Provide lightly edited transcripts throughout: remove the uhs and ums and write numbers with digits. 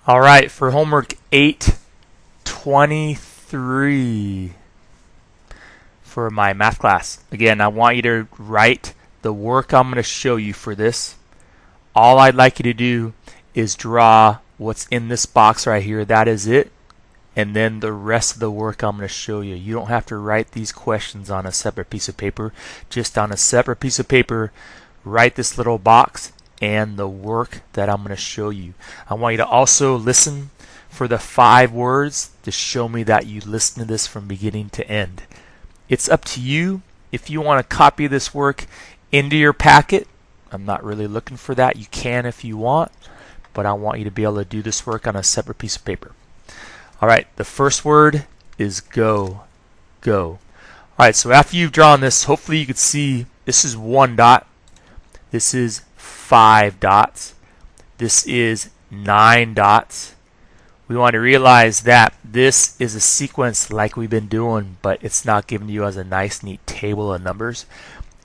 All right, for homework 823 for my math class. Again, I want you to write the work I'm going to show you for this. All I'd like you to do is draw what's in this box right here. That is it. And then the rest of the work I'm going to show you. You don't have to write these questions on a separate piece of paper. Just on a separate piece of paper, write this little box and the work that I'm going to show you. I want you to also listen for the 5 words to show me that you listen to this from beginning to end. It's up to you if you want to copy this work into your packet. I'm not really looking for that. You can if you want, but I want you to be able to do this work on a separate piece of paper. All right, the first word is go. Go. All right, so after you've drawn this, hopefully you can see this is 1 dot. This is 5 dots. This is 9 dots. We want to realize that this is a sequence like we've been doing, but it's not given to you as a nice, neat table of numbers.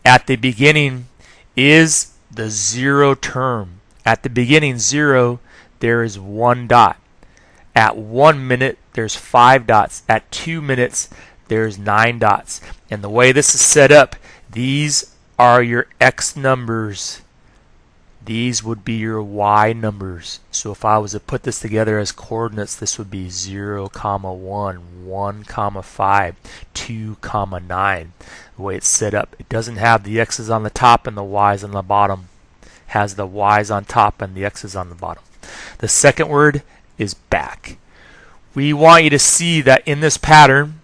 At the beginning is the 0 term. At the beginning, 0, there is 1 dot. At 1 minute, there's 5 dots. At 2 minutes, there's 9 dots. And the way this is set up, these are your X numbers. These would be your Y numbers. So if I was to put this together as coordinates, this would be 0, 1, 1, 5, 2, 9. The way it's set up, it doesn't have the X's on the top and the Y's on the bottom. It has the Y's on top and the X's on the bottom. The second word is back. We want you to see that in this pattern,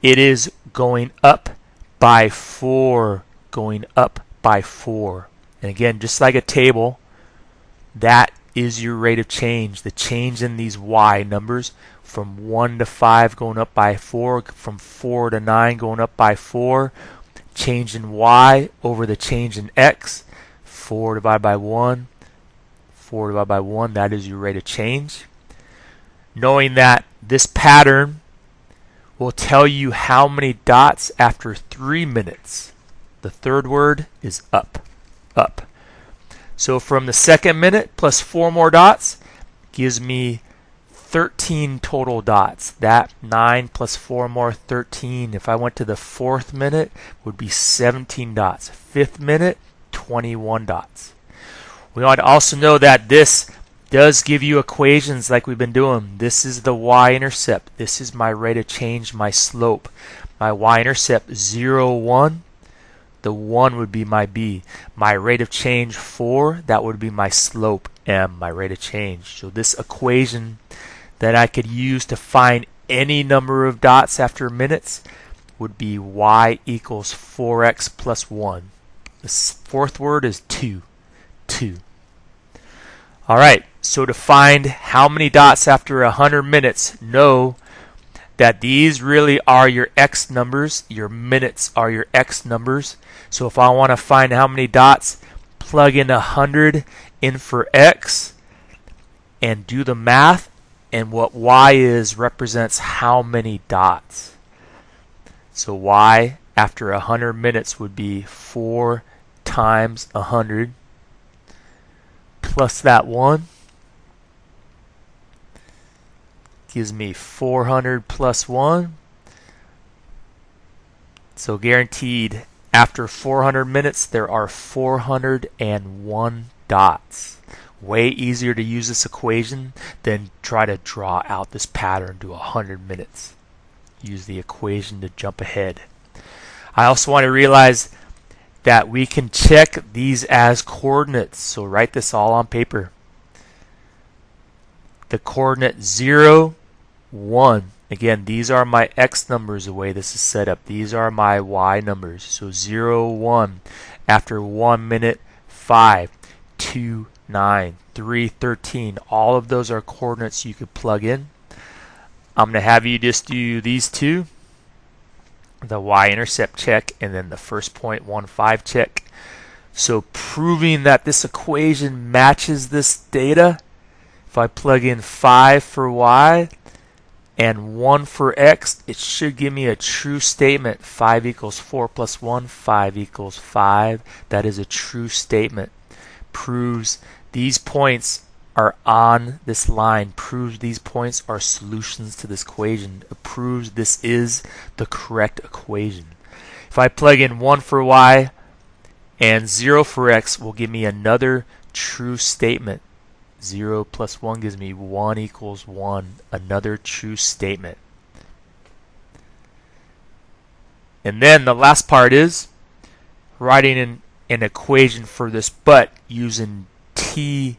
it is going up by 4, going up by 4. And again, just like a table, that is your rate of change. The change in these Y numbers from 1 to 5 going up by 4, from 4 to 9 going up by 4. Change in Y over the change in X. 4 divided by 1. 4 divided by 1, that is your rate of change. Knowing that this pattern will tell you how many dots after 3 minutes. The third word is up. Up. So from the second minute plus 4 more dots gives me 13 total dots. That 9 plus 4 more, 13. If I went to the 4th minute, would be 17 dots. 5th minute, 21 dots. We want to also know that this does give you equations like we've been doing. This is the y-intercept. This is my rate of change, my slope. My y-intercept 0, 1. The 1 would be my b. My rate of change 4, that would be my slope m, my rate of change. So this equation that I could use to find any number of dots after minutes would be y equals 4x plus 1. The 4th word is 2. 2. All right, so to find how many dots after 100 minutes, know that these really are your X numbers. Your minutes are your X numbers. So if I want to find how many dots, plug in 100 in for X and do the math, and what Y is represents how many dots. So Y after 100 minutes would be 4 times 100 plus that 1 gives me 400 plus 1. So guaranteed, after 400 minutes, there are 401 dots. Way easier to use this equation than try to draw out this pattern to 100 minutes. Use the equation to jump ahead. I also want to realize that we can check these as coordinates. So write this all on paper. The coordinate 0, 1. Again, these are my X numbers the way this is set up. These are my Y numbers. So 0, 1. After 1 minute, 5, 2, 9, 3, 13. All of those are coordinates you could plug in. I'm going to have you just do these two. The y-intercept check and then the first 0.15 check. So proving that this equation matches this data, if I plug in 5 for y and 1 for x, it should give me a true statement. 5 equals 4 plus 1, 5 equals 5. That is a true statement. Proves these points are on this line proves these points are solutions to this equation. It proves this is the correct equation. If I plug in 1 for y and 0 for x, will give me another true statement. 0 plus 1 gives me 1 equals 1, another true statement. And then the last part is writing an equation for this, but using t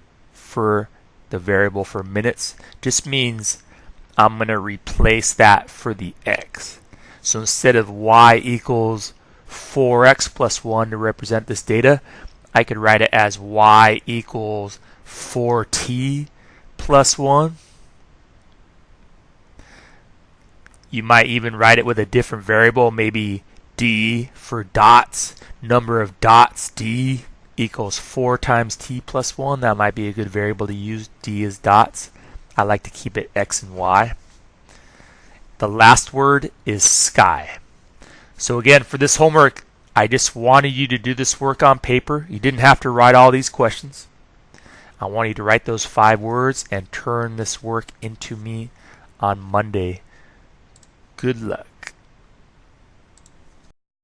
for the variable for minutes. Just means I'm going to replace that for the x. So instead of y equals 4x plus 1 to represent this data, I could write it as y equals 4t plus 1. You might even write it with a different variable, maybe d for dots. Number of dots, d, equals 4 times t plus 1. That might be a good variable to use. D is dots. I like to keep it x and y. The last word is sky. So again, for this homework, I just wanted you to do this work on paper. You didn't have to write all these questions. I want you to write those 5 words and turn this work into me on Monday. Good luck.